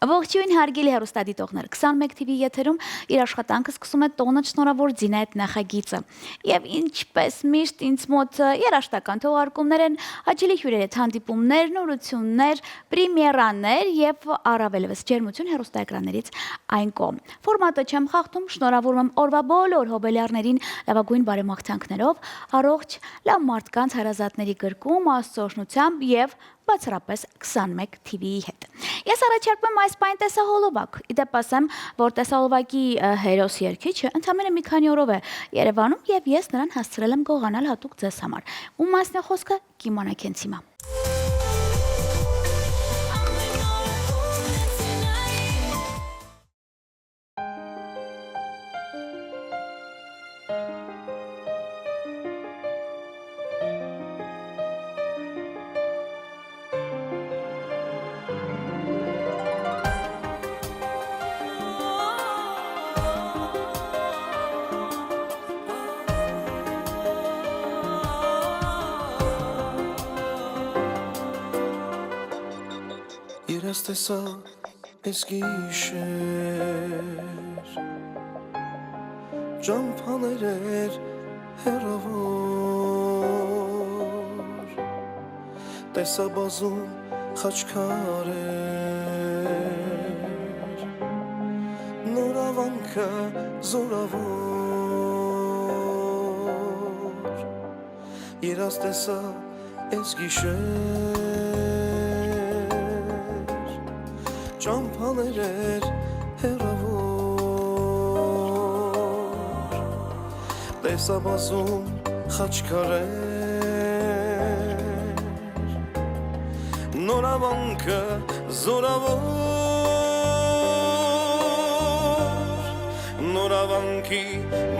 Ողջույն հարգելի հեռուստադիտողներ, 21 TV եթերում իր աշխատանքը սկսում է տոնը շնորհավոր Զինետ նախագիծը։ Եվ ինչպես միշտ ինձ մոտ երաժշտական թողարկումներ են, հաճելի հյուրեր են հանդիպումներ, նորություններ, պրեմիերաներ եւ առավելևս ջերմություն հեռուստաէկրաններից այն կողմ։ Ֆորմատը չեմ խախտում, շնորհավորում եմ օրվա բոլոր հոբելյարներին լավագույն բարեմաղթանքներով, առողջ, լավ մարդկանց հարազատների գրկում, Աստծո օրհնությամբ եւ բացառապես 21 TV-ի հետ։ Ես առաջարկում եմ այս պայն տեսահոլովակ։ Իդեպ ասեմ, որ տեսահոլովակի հերոս երգիչը ընդամենը մի քանի օրով է Երևանում եւ ես նրան հասցրել եմ գողանալ հատուկ ձեզ համար։ Ում մասն է խոսքը կիմանաք հենց հիմա։ Երաս տեսա ես գիշեր Ճամփաներ էր հեռավոր Տեսա բազում խաչքարեր Նոր ավանքը զորավոր Երաս տեսա ես գիշեր Ճամփաներ էր հեռավոր Տեսա բազում խաչքարեր Նոր ավանքը զորավոր Նոր ավանքի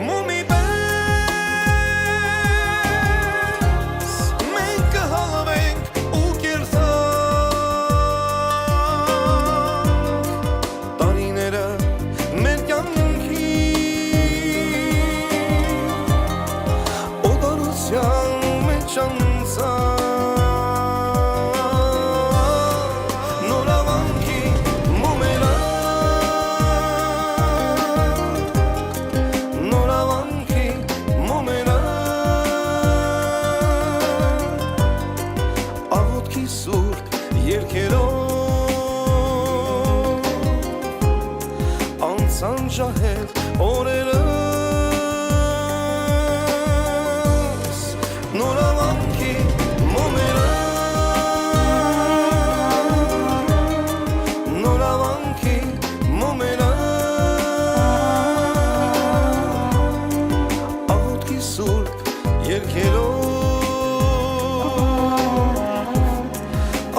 մոմի պես Մենք կհալվենք ու կերթանք Անցանջահել օրերս Նոր ավանքի մոմերը Նոր ավանքի մոմերը Աղոթքի սուրբ երգերով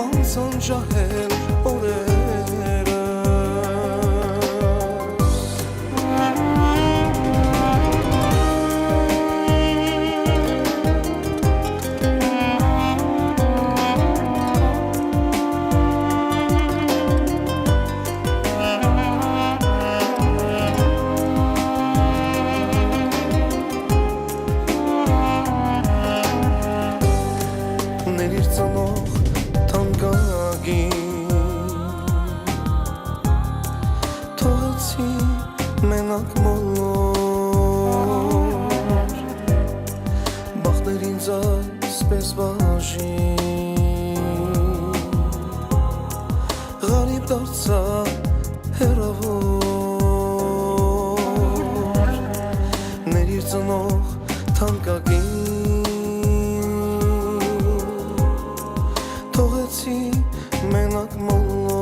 Անցանջահել օրերս Մենակ մոլոր Բախտեր ինձ այսպես բաժին Ղարիբ դարձա հեռավոր Ներիր ծնող թանկագին Թողեցի մենակ մոլոր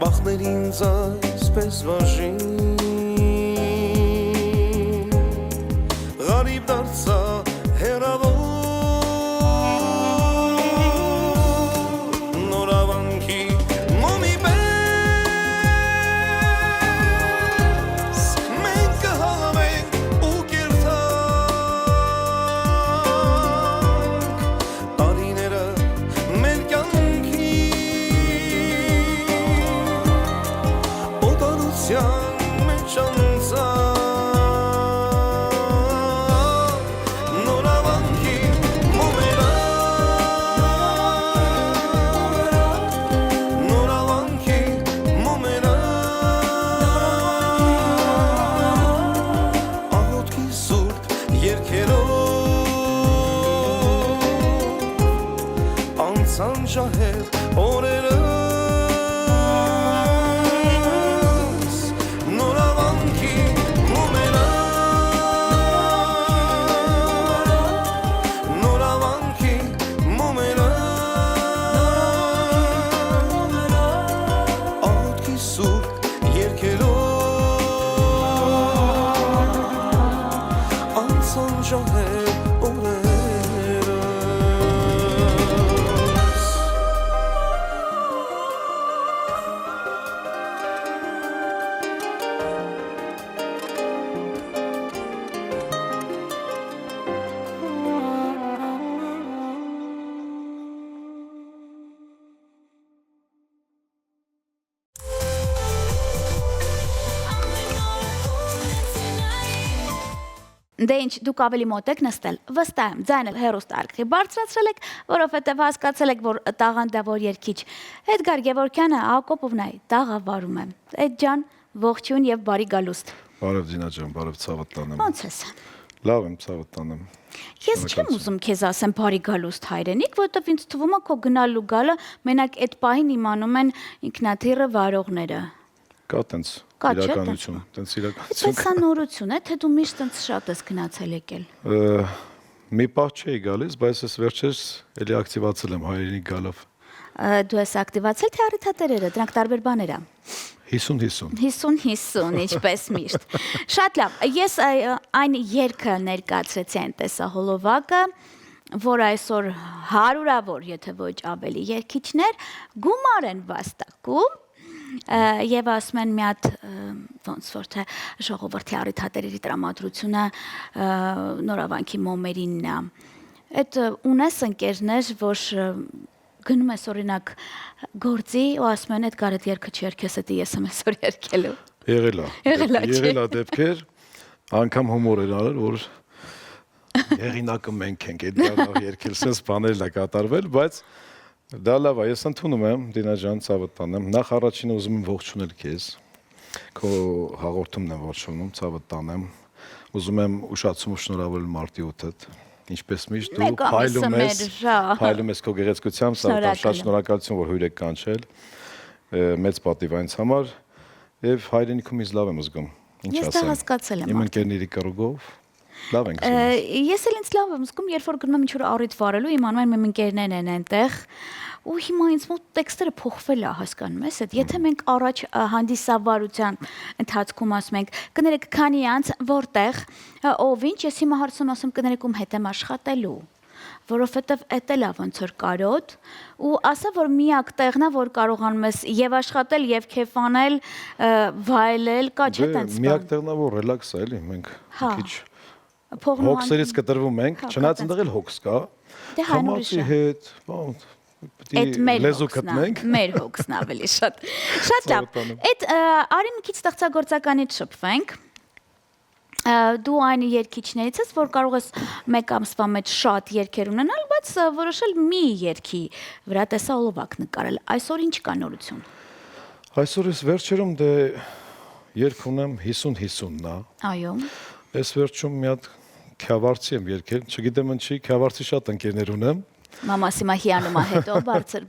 Բախտեր ինձ այսպես վաժին Ղարիբ դարձա հեռավոր Նոր ավանքի մոմի պես Մենք կհալվենք ու կերթանք Տարիները մեր կյանքի Մեջ անցա Նոր ավանքի երկերով անցան շահեր օրերս նորավանքի մոմենա նորավանքի մոմենա ոտքի սուրբ երկերով անցան շահեր օրերս Դե ինչ, դուք ավելի մոտ եք նստել, վստահ եմ, ձայնը հեռուստաալիքի բարձրացրել եք, որովհետև հասկացել եք, որ տաղանդավոր երգիչ Էդգար Գևորգյանը Հակոբովնայի տաղավարում է։ Էդ ջան, ողջույն եւ բարի գալուստ։ Բարև Դինա ջան, բարև ցավդ տանեմ։ Ոնց ես։ Լավ եմ, ցավդ տանեմ։ Ես չեմ ուզում քեզ ասեմ բարի գալուստ հայրենիք, որովհետև ինձ թվում է քո գնալու գալը մենակ այդ պահին իմանում են ինքնաթիռը վարողները։ Կա տենց Կա, չէ՞, իրականություն, տենց իրականություն։ Իսկ սա նորություն է, թե դու միշտ այնց շատ ես գնացել եկել։ Մի պահ չէի գալիս, բայց ես վերջերս էլի ակտիվացել եմ հայրենիք գալով։ Դու ես ակտիվացել թե առիթատերերը, դրանք տարբեր բաներ են։ 50-50։ 50-50, ինչպես միշտ։ Շատ լավ, ես այն երգը ներկայացրեցի այն տեսահոլովակը, որ այսօր հարյուրավոր, եթե ոչ ավելի երգիչներ գումար են վաստակում եւ ասում են մի հատ ոնց որ թե ժողովրդի առիթատերերի տրամադրությունը նորավանքի մոմերինն է։ Այդ ունես ընկերներ, որ գնում ես օրինակ գործի ու ասում են այդ կարետ երգը չերքես, դա ես եմ այսօր երգելու։ Եղել է։ Եղել է, չէ՞։ Եղել է դեպքեր, անգամ հումոր էր արել, որ եղինակը մենք ենք, այդ բանը երկել, sense բաներ լա կատարվել, բայց դա լավ է, ես ընդունում եմ, Դինա ջան, ցավդ տանեմ։ Նախ առաջինը ուզում եմ ողջունել քեզ։ Քո հաղորդումն եմ ողջունում, ցավդ տանեմ։ Ուզում եմ ուշացում ու շնորհավորել մարտի 8-ըդ։ Ինչպես միշտ դու փայլում ես քո գեղեցկությամբ, շատ շնորհակալություն, որ հյուրեր կանչել։ Մեծ պատիվ այնց համար եւ հայրենիքում ինձ լավ եմ զգում։ Ինչ ասեմ։ Ես դա հասկացել եմ։ Իմ ընկերների կրուգով լավ ենք զգում։ Ես էլ ինձ լավ եմ զգում, երբ որ գնում եմ ինչ-որ առիթ վարելու, իմանում եմ իմ ընկերներն են այնտեղ, ու հիմա ինձ մոտ տեքստերը փոխվել է, հասկանում ես, եթե մենք առաջ հանդիսավարության ընթացքում ասում ենք, կներեք քանի անց որտեղ, ով ինչ, ես հիմա հարցում ասում կներեք ում հետ եմ աշխատելու, որովհետև էդ էլ է ոնց որ կարոտ, ու ասա որ միակ տեղն է, որ կարողանում ես եւ աշխատել եւ քեֆանել, վայելել, կա չէ՞ տենց բան։ Միակ տեղն է, որ ռելաքս է, էլի, մենք քիչ հոգսերից կտրվում ենք, չնայած այնտեղ էլ հոգս կա։ Դե Համացի հետ, բան Այդ լեզու գտնենք։ Մեր հոգսն ավելի շատ։ Շատ լավ։ Այդ արի մի քիչ ստեղծագործականից շփվենք։ Դու այն երգիչներից ես, որ կարող ես մեկ ամսվա մեջ շատ երգեր ունենալ, բայց որոշել մի երգի վրա տեսահոլովակ նկարել։ Այսօր ինչ կա նորություն։ Այսօր ես վերջերում դե երգ ունեմ 50-50-ն է։ Այո։ Ես վերջում մի հատ քյավարցի եմ երգել, չգիտեմ ինչի, քյավարցի շատ ընկերներ ունեմ։ Մամասիմա հիանումա հետո բարձր։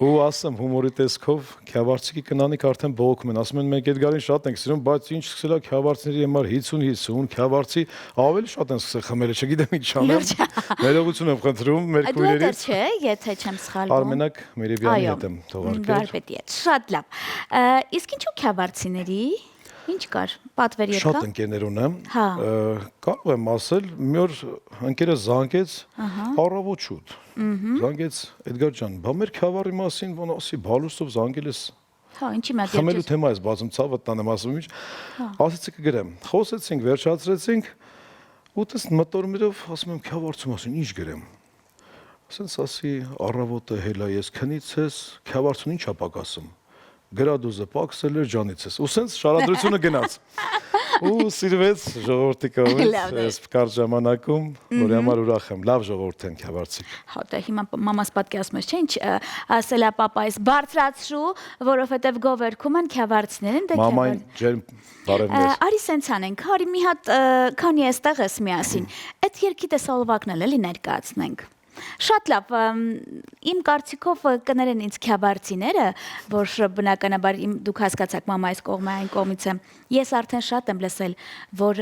Ու ասեմ հումորի տեսքով քյավարցիկի կնանիք արդեն բողոքում են, ասում են մենք Էդգարին շատ ենք սիրում, բայց ինչ սկսել է քյավարցիների համար 50-50, քյավարցի ավելի շատ են սկսել խմելը, չգիտեմ ինչ անեմ։ Ներողություն եմ խնդրում մեր քույրերից։ Դու չէ, եթե չեմ սխալվում։ Արմենակ Մերիվյանի հետ եմ թողարկել։ Վարպետի հետ, շատ լավ։ Իսկ ինչու քյավարցիների։ Ինչ կար, պատվեր եկա։ Շատ ընկերներ ունեմ։ Կարող եմ ասել, մի օր ընկերը զանգեց առավոտ շուտ։ Զանգեց Էդգար ջան, բա մեր քյավառի մասին ոնց ասի բալուստով զանգել ես։ Հա, ինչի՞ մատ խմելու թեմա ես բացում, ցավը տանեմ ասում ինչ։ Ասեցի կգրեմ։ Խոսեցինք, վերջացրեցինք։ Ու տես մտորումներով ասում եմ քյավառցում ասին, ինչ գրեմ։ Ասենց ասի առավոտը հելա ես քնից ես, քյավառցուն ինչա պակասում։ Գրադուզը պակսել էր ջանից ես։ Ու սենց շարադրությունը գնաց։ Ու սիրվեց ժողովրդի Լավ կողմից է։ այս կարճ ժամանակում, որի համար ուրախ եմ։ Լավ ժողովուրդ են քյավառցիք։ Հա, դե հիմա մամաս պատկերացնում ես, չէ՞, ինչ ասել է պապայիս բարձրացրու, որովհետև գովերքում են քյավառցիներին, դե Մաման ջերմ բարևներ։ Արի սենց անենք, հարի մի հատ քանի էստեղ ես միասին։ Այդ երկի տեսալովակն էլ էլի ներկայացնենք։ Շատ լավ, իմ կարծիքով կներեն ինձ քյավառցիները, որ բնականաբար դուք հասկացաք մամայիս կողմը այն կողմից է։ Ես արդեն շատ եմ լսել, որ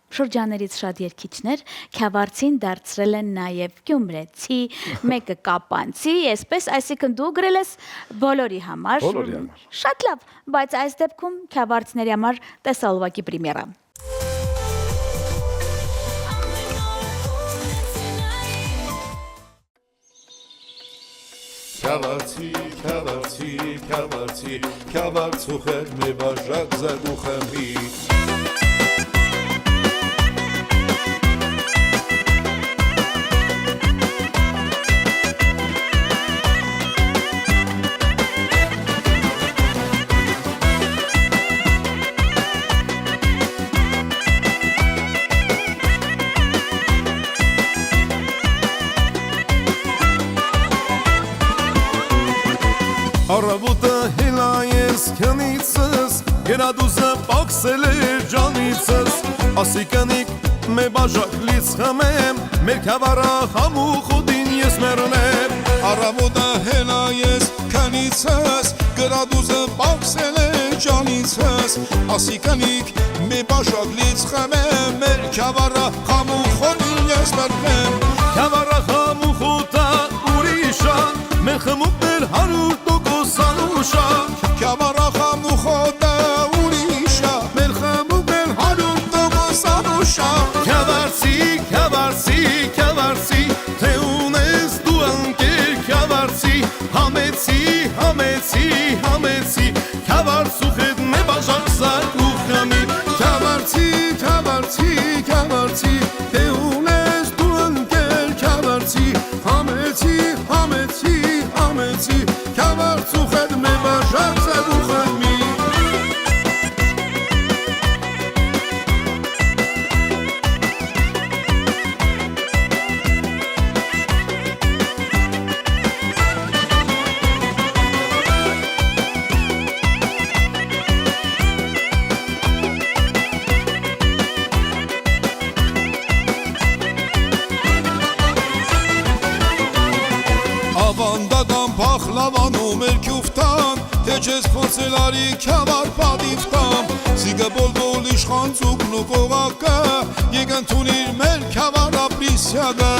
շրջաներից շատ երգիչներ քյավառցին դարձրել են նաև գյումրեցի, մեկը կապանցի, այսպես, այսինքն դու գրել ես բոլորի համար։ Բոլորի համար։ Շատ լավ, բայց այս դեպքում քյավառցիների համար տեսալովակի պրեմիերա։ Քյավառցի, քյավառցի, քյավառցի, քյավառցուխեր մի բաժակ զագուխեմի Առավոտը հելա ես քնիցս, գերադուզը պաքսել էր ջանիցս, ասիկանիկ մե բաժակ լից խմեմ, մեր քավառա խամուխ ուտին ես մեռնեմ։ Առավոտը հելա ես քնիցս, գրադուզը պաքսել է ջանիցս, ասիկանիկ մի բաժակ լից խմեմ, մեր քավառա խամուխ ուտին ես մեռնեմ։ Քավառա խամուխ ուտա ուրիշա, մեր խմուկներ 100% անուշա, Քյավառա խամուխ ուտա ուրիշա, մեր խմուկներ 100% անուշա։ քյավառցի, քյավառցի, քյավառցի, թե ունես դու անկեր քյավառցի, համեցի, համեցի, համեցի, քյավառցուխ հետ մե բաժակ զարկու խմի, Քյավառցի, քյավառցի, քյավառցի, թե ունես դու ընկեր քյավառցի, համեցի, համեցի, համեցի, քյավառցուխ հետ մի բաժակ զագուխեմի Ավանդական փախլավանում էր քյուֆտան, թե չես փորձել արի քյավառ պատիվտամ, Սիգը բոլբոլ իշխան ծուկն ու կողակը, եկան թունիր մեր քյավառ ապրիսյակը։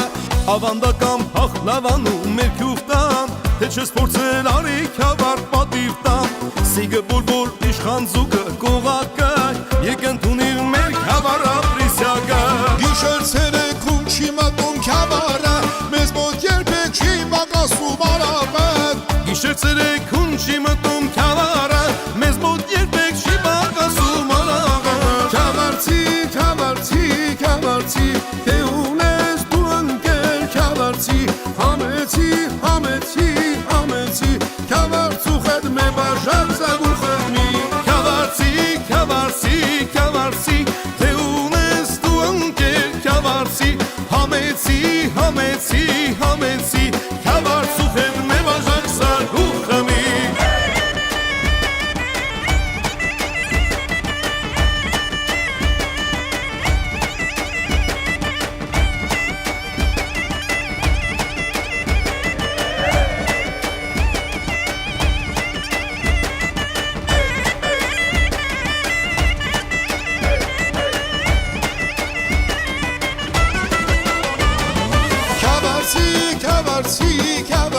ավանդական հախլավանում մեր քյուֆտան, թե չես փորձել արի քյավառ պատիվտան, սիգը բոլբոլ իշխան զուգը կողակը, եկան թունիր մեր քյավառ ապրիսյակը։ Գիշեր ցերեքում չի մտնում քյավառը, մեզ մոտ երբեք չի բակասում արավետ։ Գիշեր ցերեքում չի մտնում քյավառը, մեզ մոտ երբեք չի բակասում արաղը։ Քյավառցի, քյավառցի, քյավառցի, թե ունես դու ընկեր քյավառցի, համեցի, համեցի, համեցի, քյավառցուխ հետ մի բաժակ զագուխեմի Քյավառցի, քյավառցի, քյավառցի, թե ունես դու անկեր քյավառցի, համեցի, համեցի, համեցի, քյավառցուխ հետ մե բաժակ զարկու խմի։ Քյավառցի, քյավառցի, քյավառցի,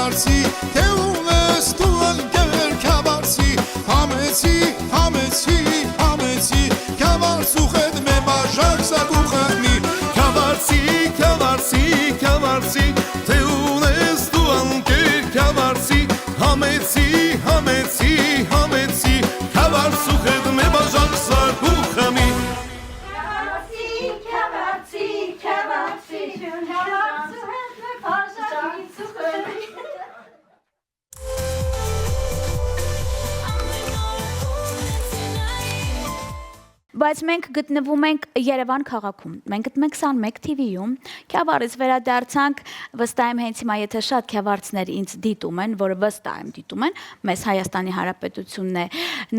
բայց մենք գտնվում ենք Երևան քաղաքում։ Մենք գտնվում ենք 21 TV-ում։ Քյավառից վերադարձանք, վստահ եմ հենց հիմա եթե շատ քյավառցիներ ինձ դիտում են, որը վստահ եմ դիտում են, մեզ Հայաստանի Հանրապետությունն է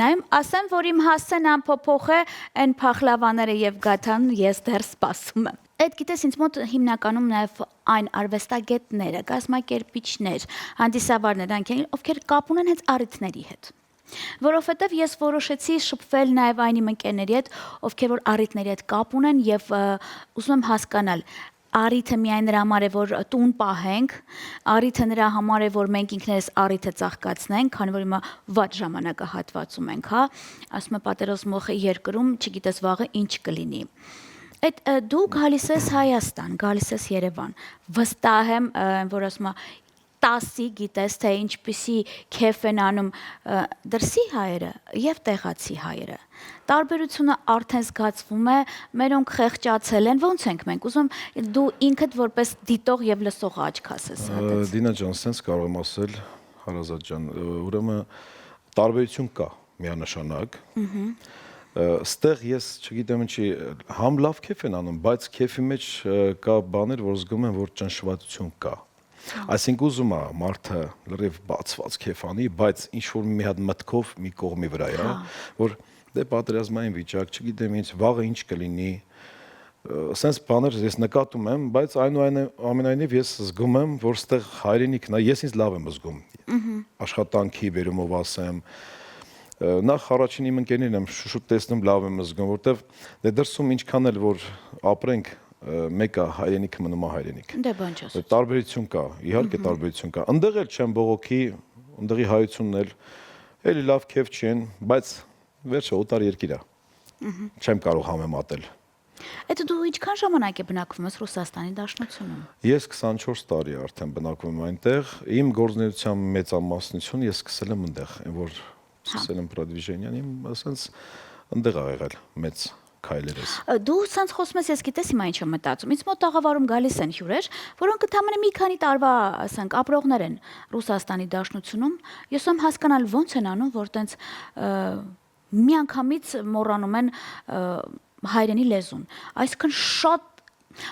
նայում, ասեմ, որ իմ հասցեն անփոփոխ է, այն փախլավաները եւ գաթան ես դեռ սպասում եմ։ Այդ գիտես ինձ մոտ հիմնականում նաև այն արվեստագետները, կազմակերպիչներ, հանդիսավարներ, ովքեր կապ ունեն հենց առիթների հետ։ Որովհետև ես որոշեցի շփվել նաև այն իմ ընկերների հետ, ովքեր որ առիթների հետ կապ ունեն եւ ուզում եմ հասկանալ առիթը միայն նրա համար է, որ տուն պահենք, առիթը նրա համար է, որ մենք ինքներս առիթը ծաղկացնենք, քանի որ հիմա վատ ժամանակահատվածում ենք, հա, ասում է պատերազմող երկրում, չգիտես վաղը ինչ կլինի։ Այդ դու գալիս ես Հայաստան, գալիս ես Երևան, վստահ եմ, որ ասում է 10-ի գիտես, թե ինչպիսի քեֆ են անում դրսի հայերը եւ տեղացի հայերը։ Տարբերությունը արդեն զգացվում է, մերոնք խեղճացել են, ոնց ենք մենք ուզում դու ինքդ որպես դիտող եւ լսող աչք ասես հատից։ Դինա ջան, sense կարող եմ ասել, Հարազատ ջան, ուրեմն տարբերություն կա միանշանակ։ Ստեղ ես չգիտեմ ինչի համ լավ քեֆ են անում, բայց քեֆի մեջ կա բաներ, որ զգում եմ, որ ճնշվածություն կա։ Այսինքն ուզում է մարդը լրիվ բացված քեֆ անի, բայց ինչ որ մի հատ մտքով մի կողմի վրա է, որ դե պատերազմային վիճակ, չգիտեմ ինչ, վաղը ինչ կլինի։ Սենց բաներ ես նկատում եմ, բայց այնուամենայնիվ ես զգում եմ, որ ստեղ հայրենիքն է, ես ինձ լավ եմ զգում։ Աշխատանքի բերումով ասեմ, նախ առաջին իմ ընկերներն եմ շուտ տեսնում, լավ եմ զգում, որտեվ դե դրսում ինչքան էլ որ ապրենք, մեկը հայրենիքը մնում է հայրենիք։ Դե բան չես։ Տարբերություն կա, իհարկե տարբերություն կա։ Ընդեղ էլ չեմ բողոքի, ընդեղի հայությունն էլ էլի լավ քեֆ չեն, բայց վերջը օտար երկիր է։ Չեմ կարող համեմատել։ Այդ դու ինչքան ժամանակ է բնակվում ես Ռուսաստանի Դաշնությունում։ Ես 24 տարի արդեն բնակվում եմ այնտեղ։ Իմ գործունեության մեծամասնությունը ես սկսել եմ այնտեղ, այն որ սկսել եմ պրոդվիժենիան, իմ ասենց այնտեղ ա եղել մեծ քայլերս։ Դու ցած խոսում ես, ես գիտես հիմա ինչ եմ մտածում։ Ինձ մոտ տաղավարում գալիս են հյուրեր, որոնք ընդամենը մի քանի տարվա, ասենք, ապրողներ են Ռուսաստանի Դաշնությունում։ Ես եմ հասկանալ ոնց են անում, որ տենց միանգամից մոռանում են հայրենի լեզուն։ Այսինքն շատ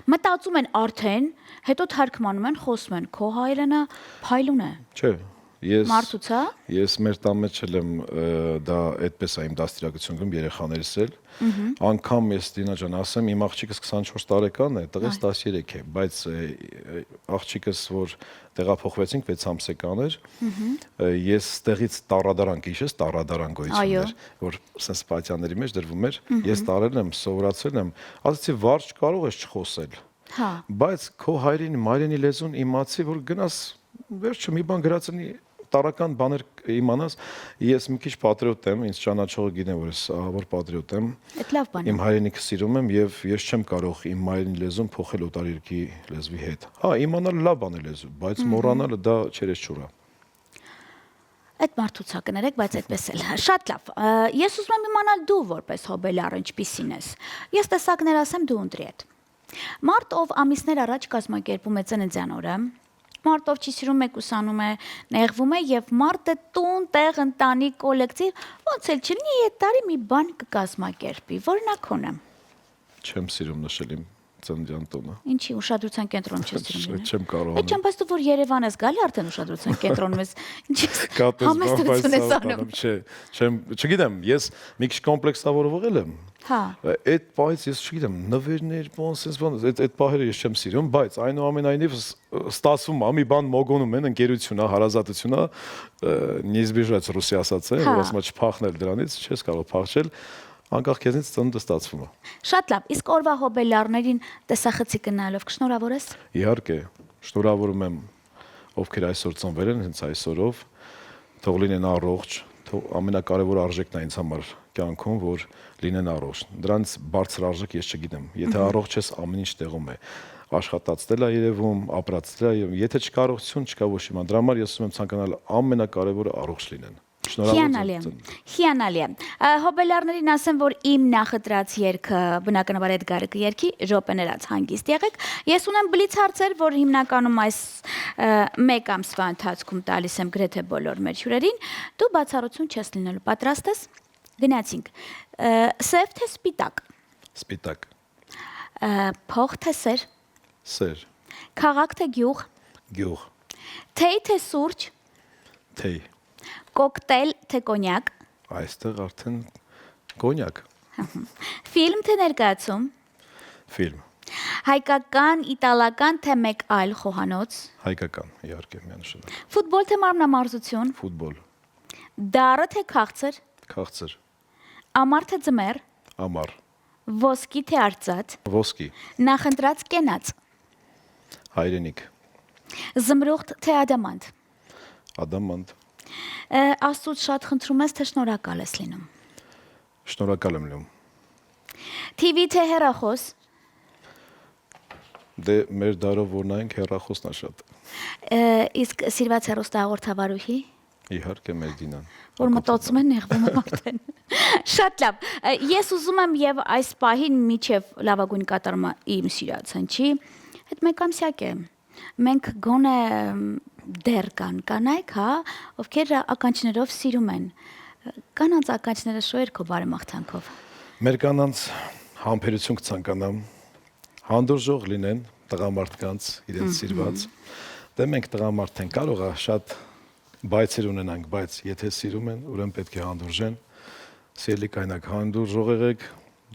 մտածում են արդեն, հետո թարգմանում են, խոսում են, քո հայրենը փայլուն է։ Չէ, Մարդուց, հա։ Ես մեր տան մեջ էլ եմ դա այդպես է իմ դաստիարակությունում երեխաներս էլ։ Անկամ ես Դինա ջան ասեմ, իմ աղջիկս 24 տարեկան է, տղես 13 է, բայց աղջիկս որ տեղափոխվեցինք 6 ամսեկան էր, ես տեղից տառադարանք, իշես, տառադարան գոյություն էր, որ սենց պատյանների մեջ դրվում էր, ես տարել եմ, սովորացել եմ, ասացի վարժ կարող ես չխոսել։ Հա։ Բայց քո հայրենի, մայրենի լեզուն իմացի, որ գնաս վերջը մի բան գրածնի տարական բաներ իմանաս, ես մի քիչ պատրիոտ եմ, ինձ ճանաչողը գիտեն, որ ես ահավոր պատրիոտ եմ։ Այդ լավ բան է։ Իմ հայրենիքը սիրում եմ եւ ես չեմ կարող իմ մայրենի լեզուն փոխել օտարերկի լեզվի հետ։ Հա, իմանալը լավ բան է լեզու, բայց մոռանալը դա չերես-չուր է։ Այդ մարդուցա կներեք, բայց այդպես էլ։ Շատ լավ։ Ես ուզում եմ իմանալ դու որպես հոբելյար ինչպիսին ես։ Ես տեսակներ ասեմ դու ընտրի հետ։ Մարդ, ով ամիսներ առաջ կազմակերպում է ծննդյան օրը, մարդ, ով չի սիրում մեկուսանում է, նեղվում է եւ մարդը տուն, տեղ, ընտանիք, կոլեկտիվ, ոնց էլ չլինի, այդ տարի մի բան կկազմակերպի, որնակոնը։ Չեմ սիրում նշել իմ ծննդյան տոնը։ Ինչի ուշադրության կենտրոնում չես սիրում։ Չեմ կարող։ Այդ ճամփաս դու որ Երևան ես գալի արդեն ուշադրության կենտրոնում ես։ Ինչի՞ համեստություն ես անում։ Չգիտեմ, ես մի քիչ կոմպլեքսավորվող եմ։ Հա։ Այդ պահից ես չգիտեմ, նվերներ, այդ պահերը ես չեմ սիրում, բայց այնուամենայնիվ ստացվում է, մի բան մոգոնում են, ընկերություն է, հարազատություն է, не избежать ռուսի ասած է, որ ասում է չփախնել դրանից, չես կարող փախչել, անկախ քեզնից ծնունդը ստացվում է։ Շատ լավ, իսկ օրվա հոբելյարներին տեսախցի գնալով կշնորհավոր ես։ Իհարկե, շնորհավորում եմ ովքեր այսօր ծնվել են, հենց այսօրով, թող լինեն առողջ, ամենակարևոր արժեքն է ինձ համար կյանքում, որ լինեն առողջ։ Դրանից բարձր արժեք ես չգիտեմ։ Եթե առողջ ես, ամեն ինչ տեղում է։ Աշխատածել է երևում, ապրածել է, եթե չկա առողջություն, չկա ոչ իման։ Դրա համար ես ուզում եմ ցանկանալ ամենակարևորը առողջ լինեն։ Հիանալի է։ Հոբելյարներին ասեմ, որ իմ նախընտրած երգը բնականաբար Էդգարը կերքի րոպեներած հանգիստ եղեք։ Ես ունեմ բլից հարցեր, որ հիմնականում այս մեկ ամսվա ընթացքում տալիս եմ գրեթե բոլոր մեր հյուրերին։ Դու բացառություն չես լինելու, պատրաստ ես։ Գնացինք։ Սև թե սպիտակ։ Սպիտակ, Փող թե սեր։ սեր, Քաղաք թե գյուղ։ գյուղ, Թեյ թե սուրճ։ թեյ, Կոկտեյլ թե կոնյակ։ այստեղ արդեն կոնյակ, Ֆիլմ թե ներկայացում։ ֆիլմ, Հայկական, իտալական թե մեկ այլ խոհանոց։ հայկական, իհարկե միանշանակ, Ֆուտբոլ թե մարմնամարզություն։ ֆուտբոլ, Դառը թե քաղցր։ քաղցր, Ամառ թե ձմեռ։ ամառ, Ոսկի թե արծաթ։ ոսկի, Նախընտրած կենաց։ հայրենիք, Զմրուխտ թե ադամանտ։ ադամանտ, Աստծուց շատ խնդրում ես թե շնորհակալ ես լինում։ շնորհակալ եմ լինում, TV թե հեռախոս։ դե մեր դարով որ նայենք հեռախոսն է շատ, Իսկ սիրված հեռուստահաղորդավարուհի, իհարկե մեր Դինան, որ մտածում են նեղվում եմ արդեն։ Շատ լավ։ Ես ուզում եմ եւ այս պահին միջև լավագույն կատարումը իմ սիրած հնչի, այդ մեկամսյակ է։ Մենք գոնե դեռ կան կանայք, հա, ովքեր ականջներով սիրում են։ Կանանց ականջները շոյեր քո բարեմաղթանքով։ մեր կանանց համբերություն կցանկանամ, հանդուրժող լինեն տղամարդկանց իրենց սիրված, դե մենք տղամարդ են կարող է շատ բայցեր ունենանք, բայց եթե սիրում են, ուրեմն պետք է հանդուրժեն, սիրելի կայնակ հանդուրժող եղեք,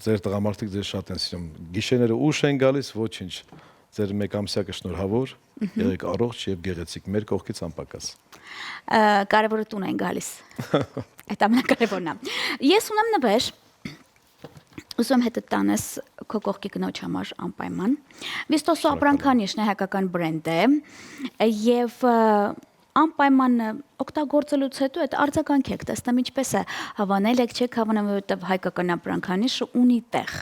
ձեր տղամարդիկ ձեզ շատ են սիրում, գիշերները ուշ են գալիս, ոչինչ, ձեր մեկամսյակը շնորհավոր, եղեք առողջ եւ գեղեցիկ, մեր կողքից անպակաս։ Կարևորը տուն են գալիս։ Այդ ամենակարևորն է։ Ես ունեմ նվեր, ուզում հետը տանես քո կողքի կնոջ համար անպայման։ Վիստոսո ապրանքանիշն է հայկական բրենդ է եւ անպայման օգտագործելուց հետո այդ արձագանք եք տեսնում ինչպես է հավանել եք չեք հավանել որովհետեւ հայկական ապրանքանիշը ունի տեղ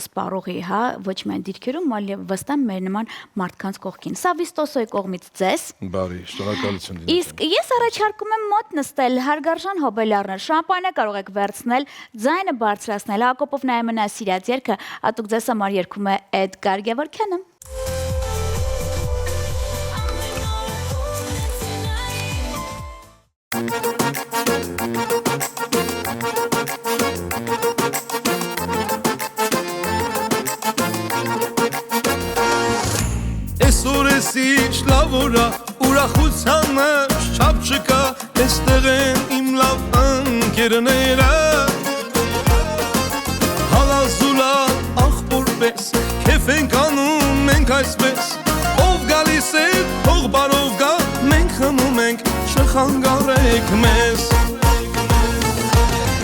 սպառողի հա ոչ միայն դիրքերում այլ եւ վստահ մեր նման մարդկանց կողքին սա Վիստոսոյի կողմից ձեզ Բարի, շնորհակալություն Դինա։ Իսկ ես առաջարկում եմ մոտ նստել հարգարժան հոբելյարներ շամպայնը կարող եք վերցնել ձայնը բարձրացնել Հակոբով նայեմնա սիրած երգը ատուկ ձեզ համար երգում է Էդգար Գևորգյանը Այսօրեսիչ լավ որա ուրախությանը չափ չկա Այստեղ են իմ լավ ընկերները Հալազուլալ աղբոր պես Քեֆ ենք անում մենք այսպես Ով գալիս է թող բարով գա Մենք խմում ենք չխանգարեք մեզ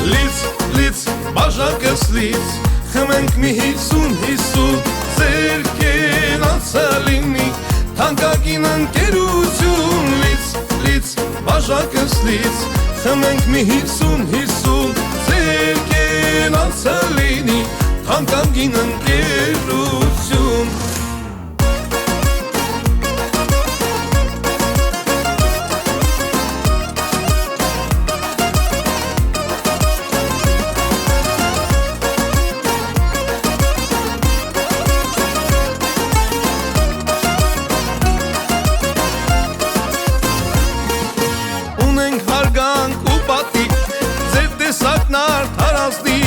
Լից բաժակս լից Խմենք մի 50 Ձեր կենացը լինի Թանկագին ընկերություն Լից բաժակս լից Խմենք մի 50 Ձեր կենացը լինի Թանկագին ընկերություն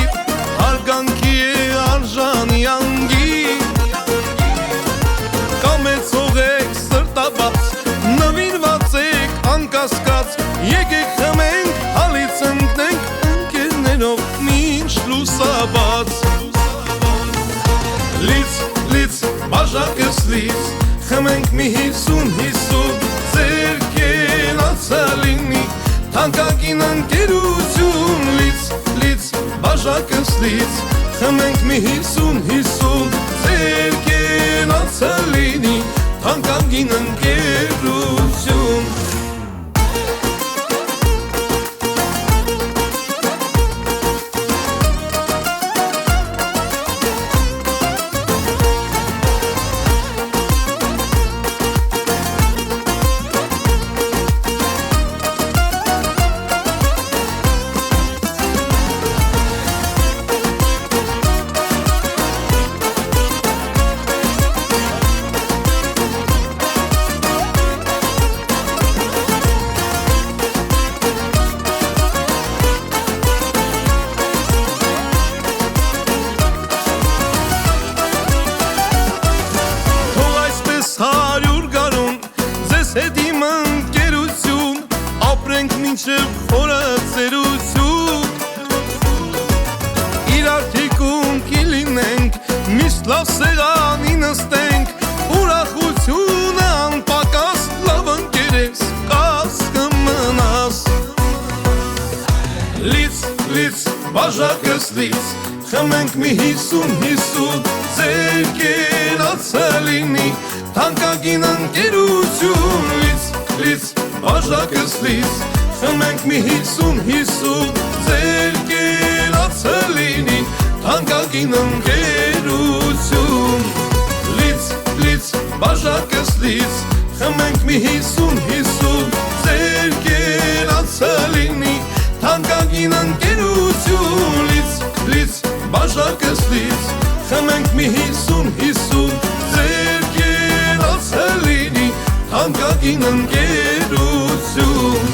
Հարգանքի է արժանի անգի Կամեցող եք սրտաբաց Նվիրված եք անկասկած Եկեք խմենք, հալից ընկնենք Ընկերներով մինչ լուսաբաց Լից բաժակս լից Խմենք մի 50 Ձեր կենացը լինի Թանկագին ընկերություն Լից բաժակս լից Խմենք մի 50 Ձեր կենացը լինի Թանկագին ընկերություն հետ իմ ընկերություն ապրենք մինչև խորը ծերություն իրար թիկունքի լինենք միշտ լավ սեղանի նստենք ուրախությունը անպակաս լավ ընկերես կաս կմնաս լից բաժակս լից խմենք մի 50 ձեր կերացը լինի թանկագին ընկերություն լից բաժակս լից խմենք մի 50 ձեր կերացը լինի թանկագին ընկերություն լից բաժակս լից խմենք մի 50 ձեր կերացը լինի թանկագին ընկերություն լից բաժակս լից խմենք մի 50 ձեր կերացը լինի թանկագին ընկերություն